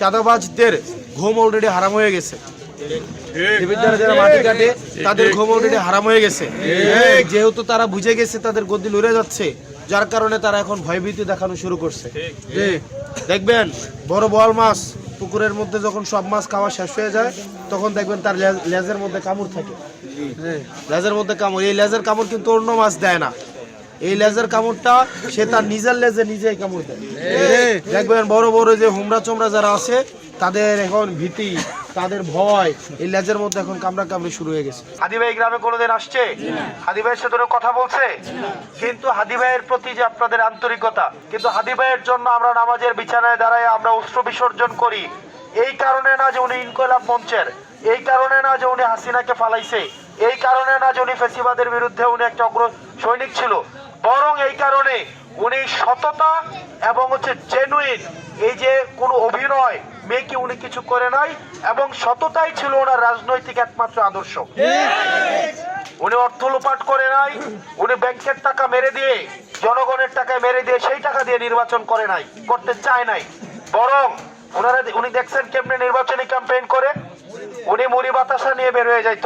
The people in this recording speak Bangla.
চাঁদাবাজদের ঘুম অলরেডি হারাম হয়ে গেছে। যারা মাটি কাটে তাদের ঘুম অলরেডি হারাম হয়ে গেছে, যেহেতু তারা বুঝে গেছে তাদের গদি লড়ে যাচ্ছে, যার কারণে তারা এখন ভয়ভীতি দেখানো শুরু করছে। দেখবেন বড় বোয়াল মাছ পুকুরের মধ্যে যখন সব মাছ খাওয়া শেষ হয়ে যায় তখন দেখবেন তার লেজের মধ্যে কামড় থাকে, লেজের মধ্যে কামড়। এই লেজের কামড় কিন্তু অন্য মাছ দেয় না, এই লেজের কামড়টা সে তার নিজের লেজে নিজেই কামড় দেয়। দেখবেন বড় বড় যে হুমড়া চোমড়া যারা আছে তাদের এখন ভীতি, তাদের ভয় এই লেজের মধ্যে এখন কামড়া কামড়ি শুরু হয়ে গেছে। হাদি ভাই গ্রামে কোনোদিন আসছে? হাদি ভাইয়ের সাথে কথা বলছে? কিন্তু হাদি ভাইয়ের প্রতি যে আপনাদের আন্তরিকতা, কিন্তু হাদি ভাইয়ের জন্য আমরা নামাজের বিছানায় দাঁড়ায় আমরা অস্ত্র বিসর্জন করি, এই কারণে না যে উনি ইনকলাব মঞ্চের, এই কারণে না যে উনি হাসিনাকে ফালাইছে, এই কারণে না যে উনি ফ্যাসিবাদের বিরুদ্ধে উনি একটা অগ্র সৈনিক ছিল, বরং এই কারণে উনি সততা এবং জেনুইন, এই যে কোনো অভিনয় মেয়েকে উনি কিছু করে নাই, এবং সততাই ছিল ওনার রাজনৈতিক একমাত্র আদর্শ। উনি অর্থ লোপাট করে নাই, উনি ব্যাংকের টাকা মেরে দিয়ে, জনগণের টাকায় মেরে দিয়ে সেই টাকা দিয়ে নির্বাচন করে নাই, করতে চায় নাই, বরং উনি দেখছেন কেমনে নির্বাচনী ক্যাম্পেইন করে, উনি মুড়ি বাতাসা নিয়ে বের হয়ে যাইতো।